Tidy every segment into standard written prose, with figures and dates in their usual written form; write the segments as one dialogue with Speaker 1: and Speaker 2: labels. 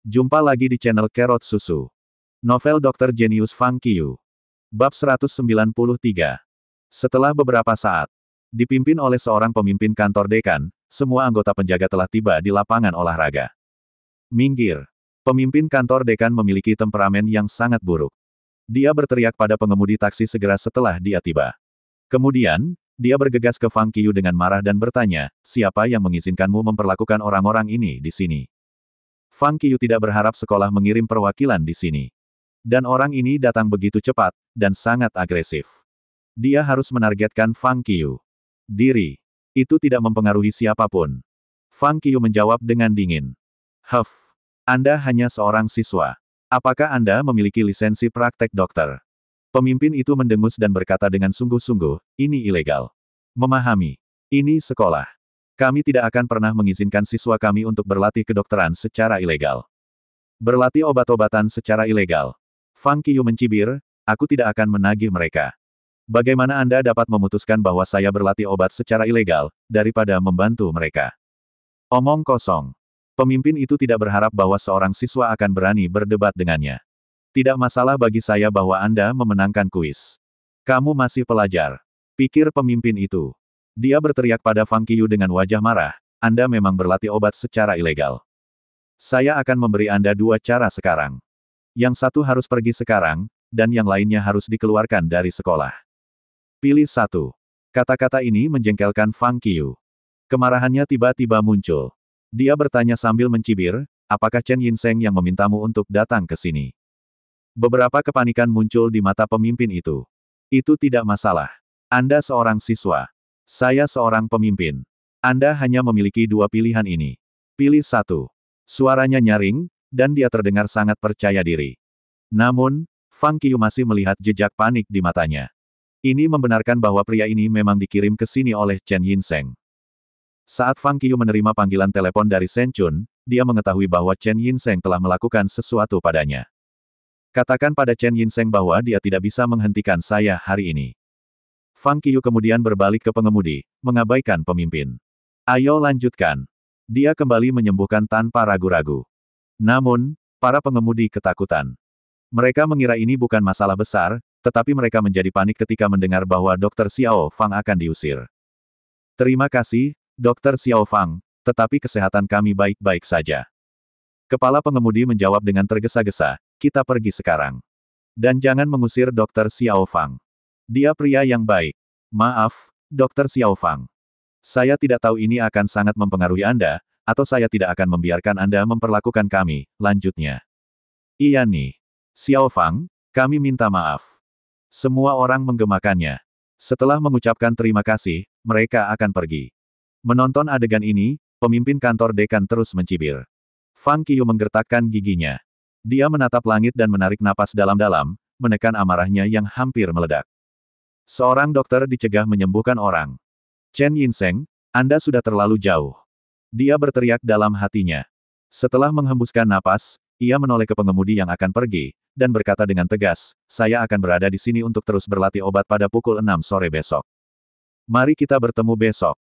Speaker 1: Jumpa lagi di channel Kerot Susu. Novel Dr. Genius Fang Qiu. Bab 193. Setelah beberapa saat, dipimpin oleh seorang pemimpin kantor dekan, semua anggota penjaga telah tiba di lapangan olahraga. Minggir. Pemimpin kantor dekan memiliki temperamen yang sangat buruk. Dia berteriak pada pengemudi taksi segera setelah dia tiba. Kemudian, dia bergegas ke Fang Qiu dengan marah dan bertanya, siapa yang mengizinkanmu memperlakukan orang-orang ini di sini? Fang Qiu tidak berharap sekolah mengirim perwakilan di sini. Dan orang ini datang begitu cepat, dan sangat agresif. Dia harus menargetkan Fang Qiu. Diri. Itu tidak mempengaruhi siapapun. Fang Qiu menjawab dengan dingin. Huff. Anda hanya seorang siswa. Apakah Anda memiliki lisensi praktek dokter? Pemimpin itu mendengus dan berkata dengan sungguh-sungguh, ini ilegal. Memahami. Ini sekolah. Kami tidak akan pernah mengizinkan siswa kami untuk berlatih kedokteran secara ilegal. Berlatih obat-obatan secara ilegal. Fang Qiu mencibir, aku tidak akan menagih mereka. Bagaimana Anda dapat memutuskan bahwa saya berlatih obat secara ilegal, daripada membantu mereka? Omong kosong. Pemimpin itu tidak berharap bahwa seorang siswa akan berani berdebat dengannya. Tidak masalah bagi saya bahwa Anda memenangkan kuis. Kamu masih pelajar. Pikir pemimpin itu. Dia berteriak pada Fang Qiu dengan wajah marah, Anda memang berlatih obat secara ilegal. Saya akan memberi Anda dua cara sekarang. Yang satu harus pergi sekarang, dan yang lainnya harus dikeluarkan dari sekolah. Pilih satu. Kata-kata ini menjengkelkan Fang Qiu. Kemarahannya tiba-tiba muncul. Dia bertanya sambil mencibir, apakah Chen Yinseng yang memintamu untuk datang ke sini? Beberapa kepanikan muncul di mata pemimpin itu. Itu tidak masalah. Anda seorang siswa. Saya seorang pemimpin. Anda hanya memiliki dua pilihan ini. Pilih satu. Suaranya nyaring, dan dia terdengar sangat percaya diri. Namun, Fang Qiu masih melihat jejak panik di matanya. Ini membenarkan bahwa pria ini memang dikirim ke sini oleh Chen Yinseng. Saat Fang Qiu menerima panggilan telepon dari Shen Chun, dia mengetahui bahwa Chen Yinseng telah melakukan sesuatu padanya. Katakan pada Chen Yinseng bahwa dia tidak bisa menghentikan saya hari ini. Fang Qiu kemudian berbalik ke pengemudi, mengabaikan pemimpin. Ayo lanjutkan. Dia kembali menyembuhkan tanpa ragu-ragu. Namun, para pengemudi ketakutan. Mereka mengira ini bukan masalah besar, tetapi mereka menjadi panik ketika mendengar bahwa Dr. Xiao Fang akan diusir. Terima kasih, Dr. Xiao Fang, tetapi kesehatan kami baik-baik saja. Kepala pengemudi menjawab dengan tergesa-gesa, kita pergi sekarang. Dan jangan mengusir Dr. Xiao Fang. Dia pria yang baik. Maaf, Dr. Xiao Fang. Saya tidak tahu ini akan sangat mempengaruhi Anda, atau saya tidak akan membiarkan Anda memperlakukan kami, lanjutnya. Iya nih. Xiao Fang, kami minta maaf. Semua orang menggemakannya. Setelah mengucapkan terima kasih, mereka akan pergi. Menonton adegan ini, pemimpin kantor dekan terus mencibir. Fang Qiu menggertakkan giginya. Dia menatap langit dan menarik napas dalam-dalam, menekan amarahnya yang hampir meledak. Seorang dokter dicegah menyembuhkan orang. Chen Yinseng, Anda sudah terlalu jauh. Dia berteriak dalam hatinya. Setelah menghembuskan napas, ia menoleh ke pengemudi yang akan pergi, dan berkata dengan tegas, saya akan berada di sini untuk terus berlatih obat pada pukul 6 sore besok. Mari kita bertemu besok.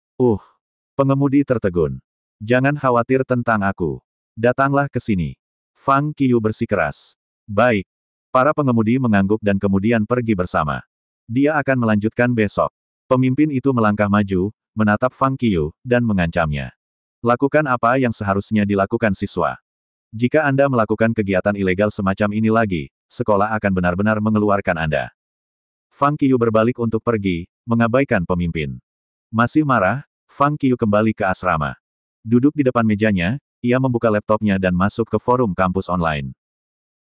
Speaker 1: Pengemudi tertegun. Jangan khawatir tentang aku. Datanglah ke sini. Fang Qiu bersikeras. Baik. Para pengemudi mengangguk dan kemudian pergi bersama. Dia akan melanjutkan besok. Pemimpin itu melangkah maju, menatap Fang Qiu, dan mengancamnya. Lakukan apa yang seharusnya dilakukan siswa. Jika Anda melakukan kegiatan ilegal semacam ini lagi, sekolah akan benar-benar mengeluarkan Anda. Fang Qiu berbalik untuk pergi, mengabaikan pemimpin. Masih marah, Fang Qiu kembali ke asrama. Duduk di depan mejanya, ia membuka laptopnya dan masuk ke forum kampus online.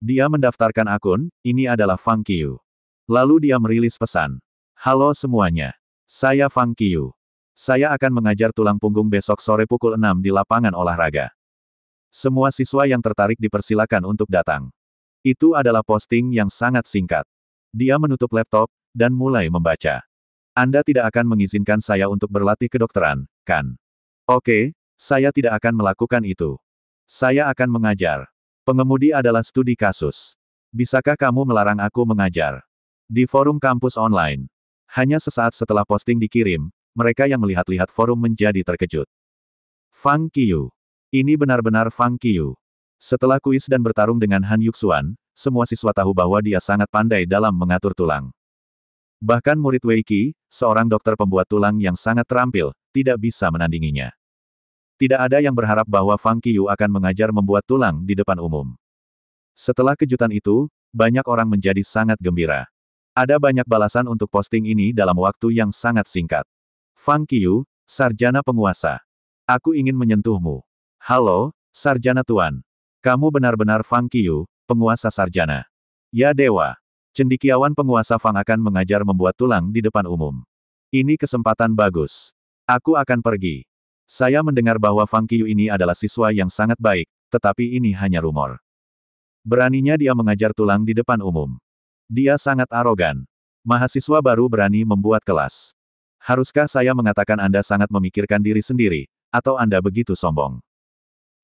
Speaker 1: Dia mendaftarkan akun, ini adalah Fang Qiu. Lalu dia merilis pesan. Halo semuanya. Saya Fang Qiu. Saya akan mengajar tulang punggung besok sore pukul 6 di lapangan olahraga. Semua siswa yang tertarik dipersilakan untuk datang. Itu adalah posting yang sangat singkat. Dia menutup laptop, dan mulai membaca. Anda tidak akan mengizinkan saya untuk berlatih kedokteran, kan? Oke, saya tidak akan melakukan itu. Saya akan mengajar. Pengemudi adalah studi kasus. Bisakah kamu melarang aku mengajar? Di forum kampus online. Hanya sesaat setelah posting dikirim, mereka yang melihat-lihat forum menjadi terkejut. Fang Qiu. Ini benar-benar Fang Qiu. Setelah kuis dan bertarung dengan Han Yuxuan, semua siswa tahu bahwa dia sangat pandai dalam mengatur tulang. Bahkan murid Wei Qi, seorang dokter pembuat tulang yang sangat terampil, tidak bisa menandinginya. Tidak ada yang berharap bahwa Fang Qiyu akan mengajar membuat tulang di depan umum. Setelah kejutan itu, banyak orang menjadi sangat gembira. Ada banyak balasan untuk posting ini dalam waktu yang sangat singkat. Fang Qiyu, sarjana penguasa. Aku ingin menyentuhmu. Halo, sarjana tuan. Kamu benar-benar Fang Qiyu, penguasa sarjana. Ya dewa. Cendekiawan penguasa Fang akan mengajar membuat tulang di depan umum. Ini kesempatan bagus. Aku akan pergi. Saya mendengar bahwa Fang Qiyu ini adalah siswa yang sangat baik, tetapi ini hanya rumor. Beraninya dia mengajar tulang di depan umum. Dia sangat arogan. Mahasiswa baru berani membuat kelas. Haruskah saya mengatakan Anda sangat memikirkan diri sendiri, atau Anda begitu sombong?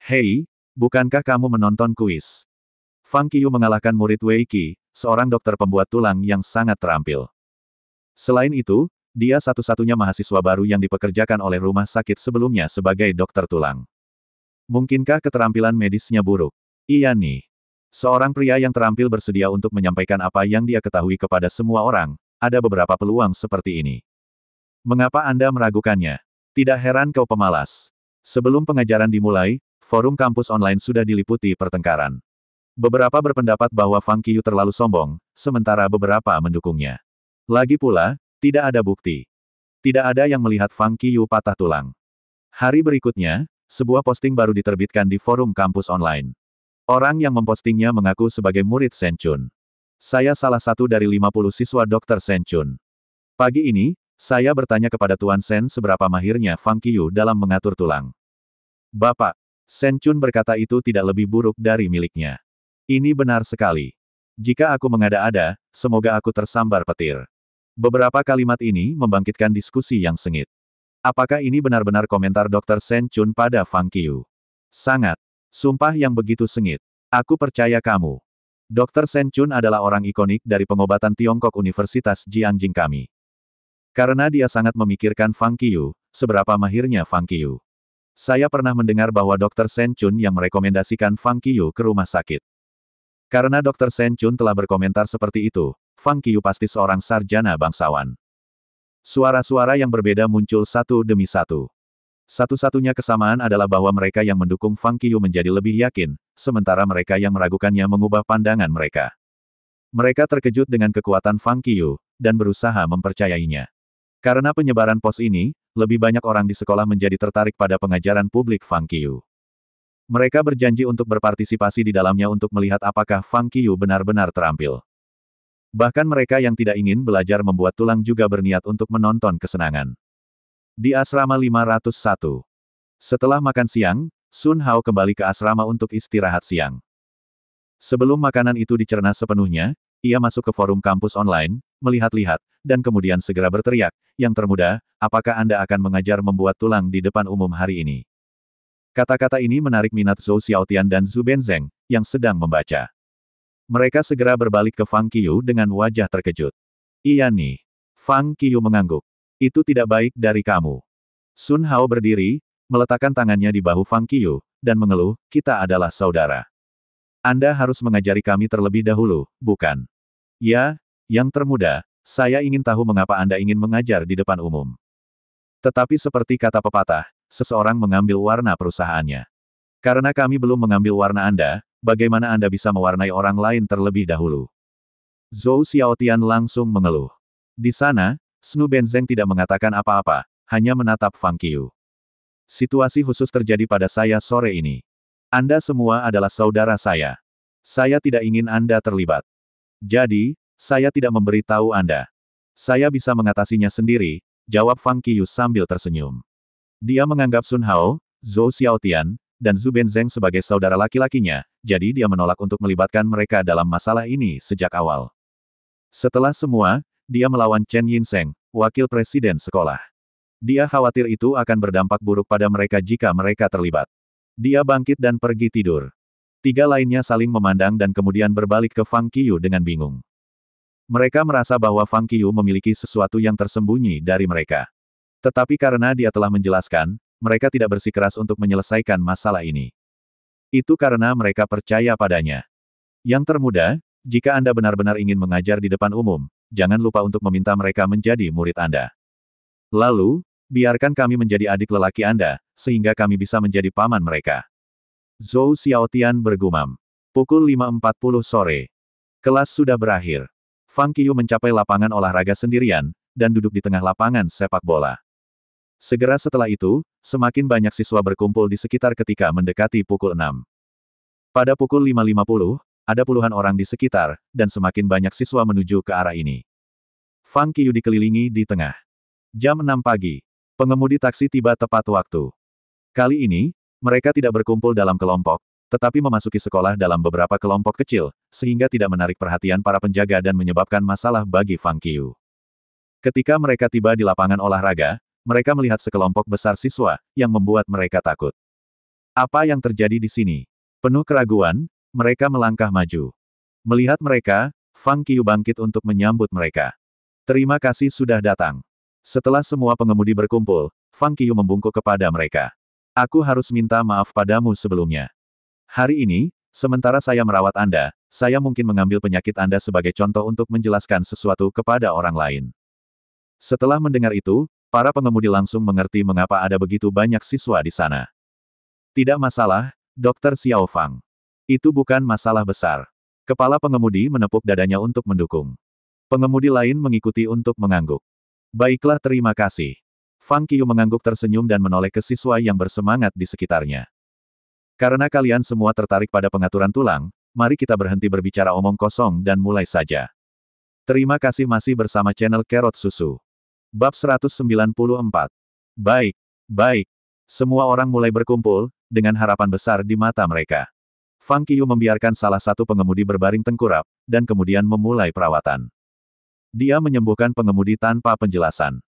Speaker 1: Hei, bukankah kamu menonton kuis? Fang Qiyu mengalahkan murid Wei Qi, seorang dokter pembuat tulang yang sangat terampil. Selain itu, dia satu-satunya mahasiswa baru yang dipekerjakan oleh rumah sakit sebelumnya sebagai dokter tulang. Mungkinkah keterampilan medisnya buruk? Iya nih. Seorang pria yang terampil bersedia untuk menyampaikan apa yang dia ketahui kepada semua orang, ada beberapa peluang seperti ini. Mengapa Anda meragukannya? Tidak heran kau pemalas. Sebelum pengajaran dimulai, forum kampus online sudah diliputi pertengkaran. Beberapa berpendapat bahwa Fang Qiyu terlalu sombong, sementara beberapa mendukungnya. Lagi pula, tidak ada bukti. Tidak ada yang melihat Fang Qiyu patah tulang. Hari berikutnya, sebuah posting baru diterbitkan di forum kampus online. Orang yang mempostingnya mengaku sebagai murid Shen Chun. Saya salah satu dari 50 siswa Dr. Shen Chun. Pagi ini, saya bertanya kepada Tuan Shen seberapa mahirnya Fang Qiyu dalam mengatur tulang. Bapak, Shen Chun berkata itu tidak lebih buruk dari miliknya. Ini benar sekali. Jika aku mengada-ada, semoga aku tersambar petir. Beberapa kalimat ini membangkitkan diskusi yang sengit. Apakah ini benar-benar komentar Dr. Shen Chun pada Fang Qiyu? Sangat. Sumpah yang begitu sengit. Aku percaya kamu. Dr. Shen Chun adalah orang ikonik dari pengobatan Tiongkok Universitas Jiangjing kami. Karena dia sangat memikirkan Fang Qiyu, seberapa mahirnya Fang Qiyu. Saya pernah mendengar bahwa Dr. Shen Chun yang merekomendasikan Fang Qiyu ke rumah sakit. Karena Dr. Shen Chun telah berkomentar seperti itu, Fang Qiyu pasti seorang sarjana bangsawan. Suara-suara yang berbeda muncul satu demi satu. Satu-satunya kesamaan adalah bahwa mereka yang mendukung Fang Qiyu menjadi lebih yakin, sementara mereka yang meragukannya mengubah pandangan mereka. Mereka terkejut dengan kekuatan Fang Qiyu, dan berusaha mempercayainya. Karena penyebaran pos ini, lebih banyak orang di sekolah menjadi tertarik pada pengajaran publik Fang Qiyu. Mereka berjanji untuk berpartisipasi di dalamnya untuk melihat apakah Fang Qiyu benar-benar terampil. Bahkan mereka yang tidak ingin belajar membuat tulang juga berniat untuk menonton kesenangan. Di asrama 501. Setelah makan siang, Sun Hao kembali ke asrama untuk istirahat siang. Sebelum makanan itu dicerna sepenuhnya, ia masuk ke forum kampus online, melihat-lihat, dan kemudian segera berteriak, "Yang termuda, apakah Anda akan mengajar membuat tulang di depan umum hari ini?" Kata-kata ini menarik minat Zhou Xiaotian dan Zhu Benzeng, yang sedang membaca. Mereka segera berbalik ke Fang Qiyu dengan wajah terkejut. Iya nih. Fang Qiyu mengangguk. Itu tidak baik dari kamu. Sun Hao berdiri, meletakkan tangannya di bahu Fang Qiyu, dan mengeluh, "Kita adalah saudara. Anda harus mengajari kami terlebih dahulu, bukan?" "Ya, yang termuda, saya ingin tahu mengapa Anda ingin mengajar di depan umum. Tetapi seperti kata pepatah, seseorang mengambil warna perusahaannya. Karena kami belum mengambil warna Anda, bagaimana Anda bisa mewarnai orang lain terlebih dahulu?" Zhou Xiaotian langsung mengeluh. Di sana, Zhu Benzeng tidak mengatakan apa-apa, hanya menatap Fang Qiyu. "Situasi khusus terjadi pada saya sore ini. Anda semua adalah saudara saya. Saya tidak ingin Anda terlibat. Jadi, saya tidak memberitahu Anda. Saya bisa mengatasinya sendiri," jawab Fang Qiyu sambil tersenyum. Dia menganggap Sun Hao, Zhou Xiaotian, dan Zhu Benzeng sebagai saudara laki-lakinya, jadi dia menolak untuk melibatkan mereka dalam masalah ini sejak awal. Setelah semua, dia melawan Chen Yinseng, wakil presiden sekolah. Dia khawatir itu akan berdampak buruk pada mereka jika mereka terlibat. Dia bangkit dan pergi tidur. Tiga lainnya saling memandang dan kemudian berbalik ke Fang Qiyu dengan bingung. Mereka merasa bahwa Fang Qiyu memiliki sesuatu yang tersembunyi dari mereka. Tetapi karena dia telah menjelaskan, mereka tidak bersikeras untuk menyelesaikan masalah ini. Itu karena mereka percaya padanya. Yang termuda, jika Anda benar-benar ingin mengajar di depan umum, jangan lupa untuk meminta mereka menjadi murid Anda. Lalu, biarkan kami menjadi adik lelaki Anda, sehingga kami bisa menjadi paman mereka. Zhou Xiaotian bergumam. Pukul 5.40 sore. Kelas sudah berakhir. Fang Qiu mencapai lapangan olahraga sendirian, dan duduk di tengah lapangan sepak bola. Segera setelah itu, semakin banyak siswa berkumpul di sekitar ketika mendekati pukul 6. Pada pukul 5.50, ada puluhan orang di sekitar, dan semakin banyak siswa menuju ke arah ini. Fang Qiu dikelilingi di tengah. Jam 6 pagi. Pengemudi taksi tiba tepat waktu. Kali ini, mereka tidak berkumpul dalam kelompok, tetapi memasuki sekolah dalam beberapa kelompok kecil, sehingga tidak menarik perhatian para penjaga dan menyebabkan masalah bagi Fang Qiu. Ketika mereka tiba di lapangan olahraga, mereka melihat sekelompok besar siswa, yang membuat mereka takut. Apa yang terjadi di sini? Penuh keraguan, mereka melangkah maju. Melihat mereka, Fang Qiu bangkit untuk menyambut mereka. Terima kasih sudah datang. Setelah semua pengemudi berkumpul, Fang Qiu membungkuk kepada mereka. Aku harus minta maaf padamu sebelumnya. Hari ini, sementara saya merawat Anda, saya mungkin mengambil penyakit Anda sebagai contoh untuk menjelaskan sesuatu kepada orang lain. Setelah mendengar itu, para pengemudi langsung mengerti mengapa ada begitu banyak siswa di sana. Tidak masalah, Dr. Xiao Fang. Itu bukan masalah besar. Kepala pengemudi menepuk dadanya untuk mendukung. Pengemudi lain mengikuti untuk mengangguk. Baiklah, terima kasih. Fang Qiu mengangguk tersenyum dan menoleh ke siswa yang bersemangat di sekitarnya. Karena kalian semua tertarik pada pengaturan tulang, mari kita berhenti berbicara omong kosong dan mulai saja. Terima kasih masih bersama channel Carrot Susu. Bab 194. Baik, baik. Semua orang mulai berkumpul, dengan harapan besar di mata mereka. Fang Qiu membiarkan salah satu pengemudi berbaring tengkurap, dan kemudian memulai perawatan. Dia menyembuhkan pengemudi tanpa penjelasan.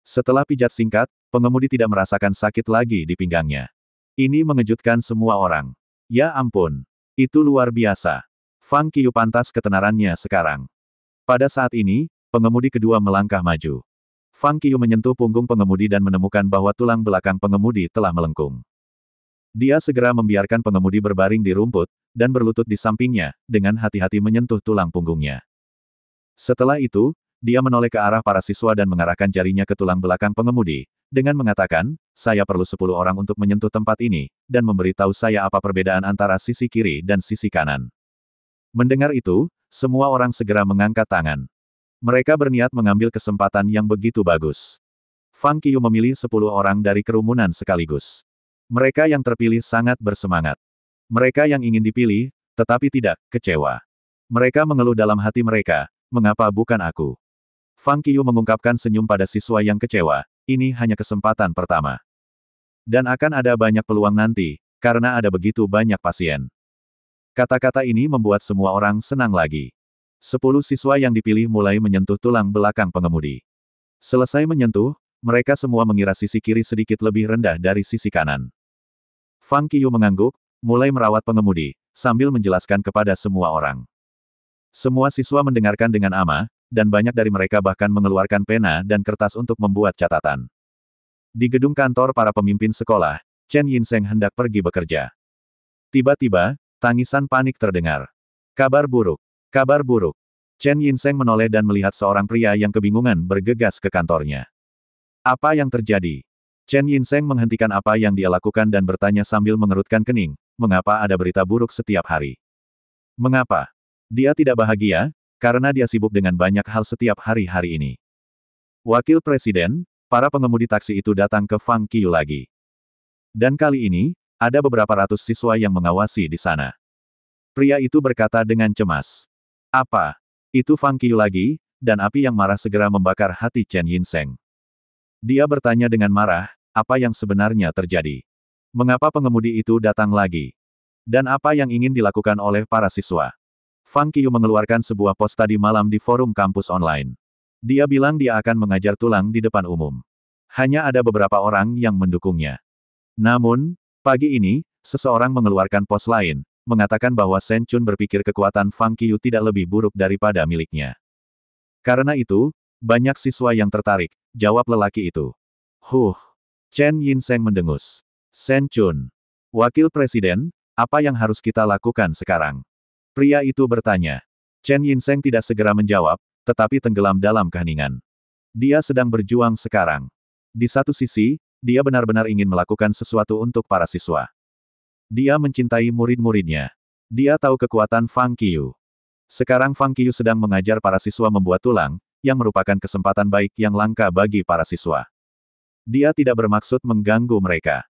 Speaker 1: Setelah pijat singkat, pengemudi tidak merasakan sakit lagi di pinggangnya. Ini mengejutkan semua orang. Ya ampun. Itu luar biasa. Fang Qiu pantas ketenarannya sekarang. Pada saat ini, pengemudi kedua melangkah maju. Fang Qiu menyentuh punggung pengemudi dan menemukan bahwa tulang belakang pengemudi telah melengkung. Dia segera membiarkan pengemudi berbaring di rumput, dan berlutut di sampingnya, dengan hati-hati menyentuh tulang punggungnya. Setelah itu, dia menoleh ke arah para siswa dan mengarahkan jarinya ke tulang belakang pengemudi, dengan mengatakan, saya perlu 10 orang untuk menyentuh tempat ini, dan memberitahu saya apa perbedaan antara sisi kiri dan sisi kanan. Mendengar itu, semua orang segera mengangkat tangan. Mereka berniat mengambil kesempatan yang begitu bagus. Fang Qiu memilih 10 orang dari kerumunan sekaligus. Mereka yang terpilih sangat bersemangat. Mereka yang ingin dipilih, tetapi tidak, kecewa. Mereka mengeluh dalam hati mereka, mengapa bukan aku? Fang Qiu mengungkapkan senyum pada siswa yang kecewa, ini hanya kesempatan pertama. Dan akan ada banyak peluang nanti, karena ada begitu banyak pasien. Kata-kata ini membuat semua orang senang lagi. 10 siswa yang dipilih mulai menyentuh tulang belakang pengemudi. Selesai menyentuh, mereka semua mengira sisi kiri sedikit lebih rendah dari sisi kanan. Fang Qiu mengangguk, mulai merawat pengemudi, sambil menjelaskan kepada semua orang. Semua siswa mendengarkan dengan ama, dan banyak dari mereka bahkan mengeluarkan pena dan kertas untuk membuat catatan. Di gedung kantor para pemimpin sekolah, Chen Yinseng hendak pergi bekerja. Tiba-tiba, tangisan panik terdengar. Kabar buruk. Kabar buruk. Chen Yinseng menoleh dan melihat seorang pria yang kebingungan bergegas ke kantornya. Apa yang terjadi? Chen Yinseng menghentikan apa yang dia lakukan dan bertanya sambil mengerutkan kening, mengapa ada berita buruk setiap hari? Mengapa? Dia tidak bahagia, karena dia sibuk dengan banyak hal setiap hari-hari ini. Wakil Presiden, para pengemudi taksi itu datang ke Fang Qiu lagi. Dan kali ini, ada beberapa ratus siswa yang mengawasi di sana. Pria itu berkata dengan cemas. Apa? Itu Fang Qiu lagi, dan api yang marah segera membakar hati Chen Yinseng. Dia bertanya dengan marah, apa yang sebenarnya terjadi? Mengapa pengemudi itu datang lagi? Dan apa yang ingin dilakukan oleh para siswa? Fang Qiu mengeluarkan sebuah pos tadi malam di forum kampus online. Dia bilang dia akan mengajar tulang di depan umum. Hanya ada beberapa orang yang mendukungnya. Namun, pagi ini, seseorang mengeluarkan pos lain, mengatakan bahwa Shen Chun berpikir kekuatan Fang Qiu tidak lebih buruk daripada miliknya. Karena itu, banyak siswa yang tertarik, jawab lelaki itu. Chen Yinseng mendengus. Shen Chun. Wakil Presiden, Apa yang harus kita lakukan sekarang? Pria itu bertanya. Chen Yinseng tidak segera menjawab, tetapi tenggelam dalam keheningan. Dia sedang berjuang sekarang. Di satu sisi, dia benar-benar ingin melakukan sesuatu untuk para siswa. Dia mencintai murid-muridnya. Dia tahu kekuatan Fang Qiu. Sekarang Fang Qiu sedang mengajar para siswa membuat tulang, yang merupakan kesempatan baik yang langka bagi para siswa. Dia tidak bermaksud mengganggu mereka.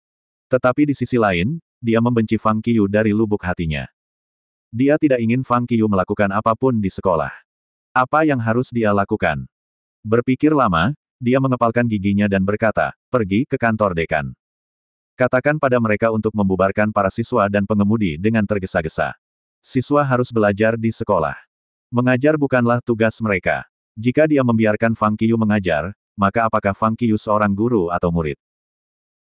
Speaker 1: Tetapi di sisi lain, dia membenci Fang Qiu dari lubuk hatinya. Dia tidak ingin Fang Qiu melakukan apapun di sekolah. Apa yang harus dia lakukan? Berpikir lama, dia mengepalkan giginya dan berkata, pergi ke kantor dekan. Katakan pada mereka untuk membubarkan para siswa dan pengemudi dengan tergesa-gesa. Siswa harus belajar di sekolah. Mengajar bukanlah tugas mereka. Jika dia membiarkan Fang Qiu mengajar, maka apakah Fang Qiu seorang guru atau murid?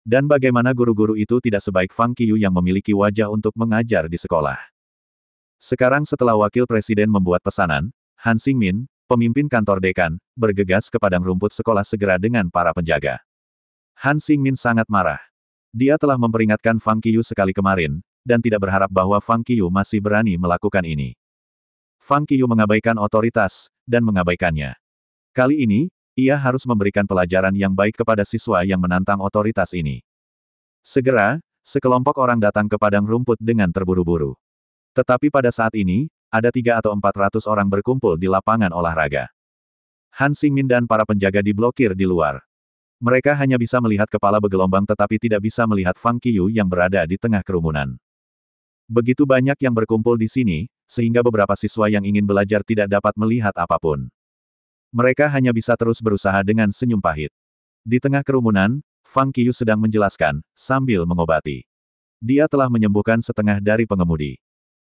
Speaker 1: Dan bagaimana guru-guru itu tidak sebaik Fang Qiu yang memiliki wajah untuk mengajar di sekolah? Sekarang setelah wakil presiden membuat pesanan, Han Xingmin, pemimpin kantor dekan, bergegas ke padang rumput sekolah segera dengan para penjaga. Han Xingmin sangat marah. Dia telah memperingatkan Fang Qiu sekali kemarin, dan tidak berharap bahwa Fang Qiu masih berani melakukan ini. Fang Qiu mengabaikan otoritas, dan mengabaikannya. Kali ini, ia harus memberikan pelajaran yang baik kepada siswa yang menantang otoritas ini. Segera, sekelompok orang datang ke padang rumput dengan terburu-buru. Tetapi pada saat ini, ada 300 atau 400 orang berkumpul di lapangan olahraga. Han Xingmin dan para penjaga diblokir di luar. Mereka hanya bisa melihat kepala bergelombang tetapi tidak bisa melihat Fang Qiu yang berada di tengah kerumunan. Begitu banyak yang berkumpul di sini, sehingga beberapa siswa yang ingin belajar tidak dapat melihat apapun. Mereka hanya bisa terus berusaha dengan senyum pahit. Di tengah kerumunan, Fang Qiu sedang menjelaskan, sambil mengobati. Dia telah menyembuhkan setengah dari pengemudi.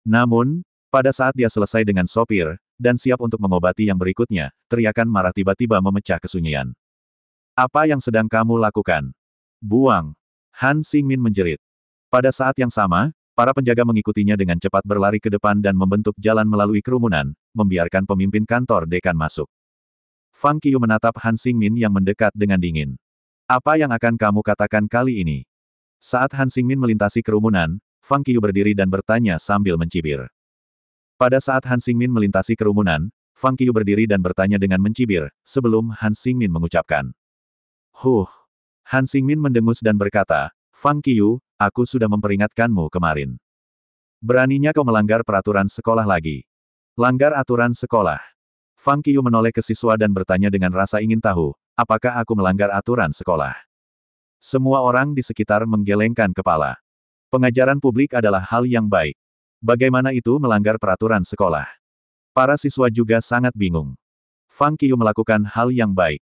Speaker 1: Namun, pada saat dia selesai dengan sopir, dan siap untuk mengobati yang berikutnya, teriakan marah tiba-tiba memecah kesunyian. Apa yang sedang kamu lakukan? Buang! Han Xingmin menjerit. Pada saat yang sama, para penjaga mengikutinya dengan cepat berlari ke depan dan membentuk jalan melalui kerumunan, membiarkan pemimpin kantor dekan masuk. Fang Qiu menatap Han Xingmin yang mendekat dengan dingin. Apa yang akan kamu katakan kali ini? Saat Han Xingmin melintasi kerumunan, Fang Qiu berdiri dan bertanya sambil mencibir. Pada saat Han Xingmin melintasi kerumunan, Fang Qiu berdiri dan bertanya dengan mencibir, sebelum Han Xingmin mengucapkan. Han Xingmin mendengus dan berkata, Fang Qiu, aku sudah memperingatkanmu kemarin. Beraninya kau melanggar peraturan sekolah lagi. Langgar aturan sekolah. Fang Qiu menoleh ke siswa dan bertanya dengan rasa ingin tahu, apakah aku melanggar aturan sekolah? Semua orang di sekitar menggelengkan kepala. Pengajaran publik adalah hal yang baik. Bagaimana itu melanggar peraturan sekolah? Para siswa juga sangat bingung. Fang Qiu melakukan hal yang baik.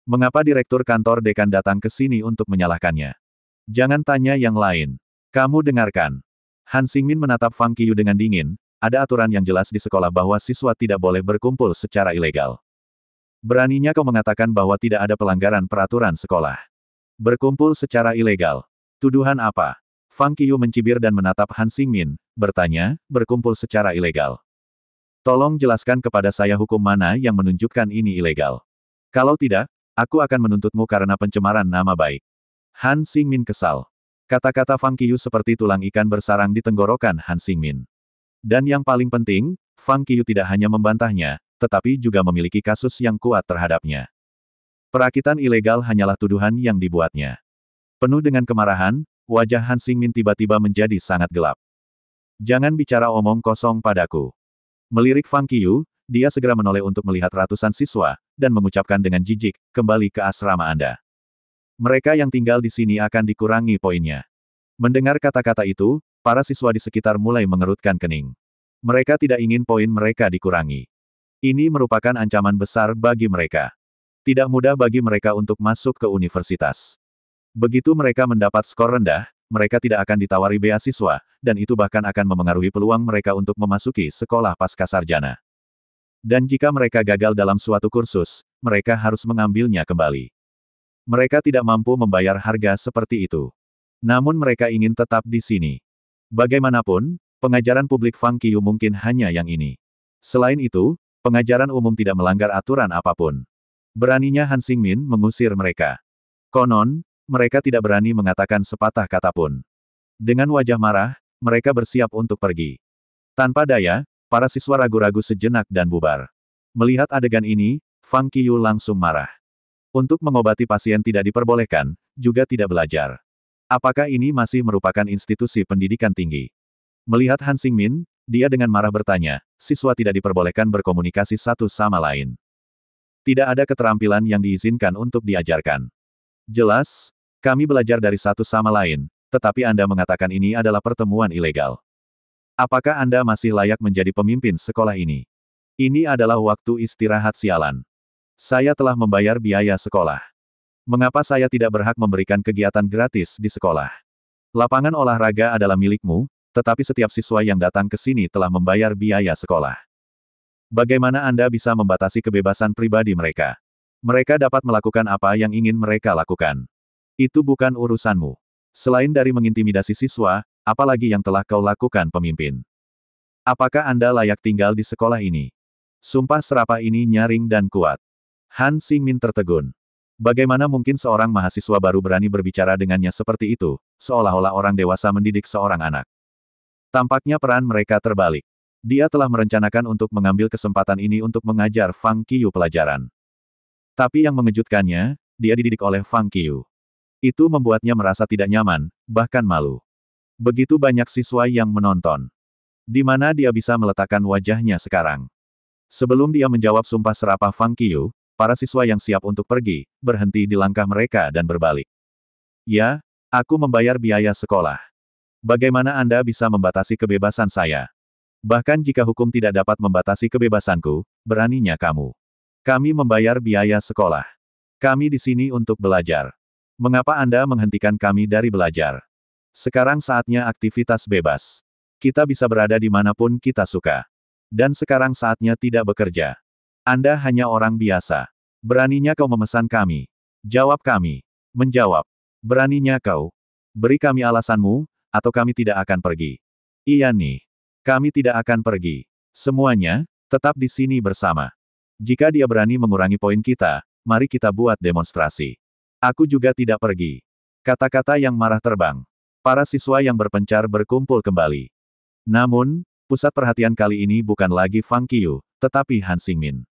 Speaker 1: Mengapa direktur kantor dekan datang ke sini untuk menyalahkannya? Jangan tanya yang lain. Kamu dengarkan. Han Xingmin menatap Fang Qiu dengan dingin, ada aturan yang jelas di sekolah bahwa siswa tidak boleh berkumpul secara ilegal. Beraninya kau mengatakan bahwa tidak ada pelanggaran peraturan sekolah. Berkumpul secara ilegal. Tuduhan apa? Fang Qiu mencibir dan menatap Han Xingmin, bertanya, berkumpul secara ilegal. Tolong jelaskan kepada saya hukum mana yang menunjukkan ini ilegal. Kalau tidak, aku akan menuntutmu karena pencemaran nama baik. Han Xingmin kesal. Kata-kata Fang Qiu seperti tulang ikan bersarang di tenggorokan Han Xingmin. Dan yang paling penting, Fang Qiu tidak hanya membantahnya, tetapi juga memiliki kasus yang kuat terhadapnya. Perakitan ilegal hanyalah tuduhan yang dibuatnya. Penuh dengan kemarahan, wajah Han Xingmin tiba-tiba menjadi sangat gelap. Jangan bicara omong kosong padaku. Melirik Fang Qiu, dia segera menoleh untuk melihat ratusan siswa, dan mengucapkan dengan jijik, kembali ke asrama Anda. Mereka yang tinggal di sini akan dikurangi poinnya. Mendengar kata-kata itu, para siswa di sekitar mulai mengerutkan kening. Mereka tidak ingin poin mereka dikurangi. Ini merupakan ancaman besar bagi mereka. Tidak mudah bagi mereka untuk masuk ke universitas. Begitu mereka mendapat skor rendah, mereka tidak akan ditawari beasiswa, dan itu bahkan akan memengaruhi peluang mereka untuk memasuki sekolah pascasarjana. Dan jika mereka gagal dalam suatu kursus, mereka harus mengambilnya kembali. Mereka tidak mampu membayar harga seperti itu. Namun mereka ingin tetap di sini. Bagaimanapun, pengajaran publik Fang Qiu mungkin hanya yang ini. Selain itu, pengajaran umum tidak melanggar aturan apapun. Beraninya Han Xingmin mengusir mereka. Konon, mereka tidak berani mengatakan sepatah kata pun. Dengan wajah marah, mereka bersiap untuk pergi. Tanpa daya, para siswa ragu-ragu sejenak dan bubar. Melihat adegan ini, Fang Qiyu langsung marah. Untuk mengobati pasien tidak diperbolehkan, juga tidak belajar. Apakah ini masih merupakan institusi pendidikan tinggi? Melihat Han Xingmin, dia dengan marah bertanya, siswa tidak diperbolehkan berkomunikasi satu sama lain. Tidak ada keterampilan yang diizinkan untuk diajarkan. Jelas, kami belajar dari satu sama lain, tetapi Anda mengatakan ini adalah pertemuan ilegal. Apakah Anda masih layak menjadi pemimpin sekolah ini? Ini adalah waktu istirahat sialan. Saya telah membayar biaya sekolah. Mengapa saya tidak berhak memberikan kegiatan gratis di sekolah? Lapangan olahraga adalah milikmu, tetapi setiap siswa yang datang ke sini telah membayar biaya sekolah. Bagaimana Anda bisa membatasi kebebasan pribadi mereka? Mereka dapat melakukan apa yang ingin mereka lakukan. Itu bukan urusanmu. Selain dari mengintimidasi siswa, apalagi yang telah kau lakukan pemimpin? Apakah Anda layak tinggal di sekolah ini? Sumpah serapah ini nyaring dan kuat. Han Xingmin tertegun. Bagaimana mungkin seorang mahasiswa baru berani berbicara dengannya seperti itu, seolah-olah orang dewasa mendidik seorang anak. Tampaknya peran mereka terbalik. Dia telah merencanakan untuk mengambil kesempatan ini untuk mengajar Fang Qiyu pelajaran. Tapi yang mengejutkannya, dia dididik oleh Fang Qiyu. Itu membuatnya merasa tidak nyaman, bahkan malu. Begitu banyak siswa yang menonton. Di mana dia bisa meletakkan wajahnya sekarang? Sebelum dia menjawab sumpah serapah Fang Qiyu, para siswa yang siap untuk pergi, berhenti di langkah mereka dan berbalik. Ya, aku membayar biaya sekolah. Bagaimana Anda bisa membatasi kebebasan saya? Bahkan jika hukum tidak dapat membatasi kebebasanku, beraninya kamu. Kami membayar biaya sekolah. Kami di sini untuk belajar. Mengapa Anda menghentikan kami dari belajar? Sekarang saatnya aktivitas bebas. Kita bisa berada di manapun kita suka. Dan sekarang saatnya tidak bekerja. Anda hanya orang biasa. Beraninya kau memesan kami. Jawab kami. Menjawab. Beraninya kau. Beri kami alasanmu, atau kami tidak akan pergi. Iya nih. Kami tidak akan pergi. Semuanya, tetap di sini bersama. Jika dia berani mengurangi poin kita, mari kita buat demonstrasi. Aku juga tidak pergi. Kata-kata yang marah terbang. Para siswa yang berpencar berkumpul kembali. Namun, pusat perhatian kali ini bukan lagi Fang Qiyu, tetapi Han Xingmin.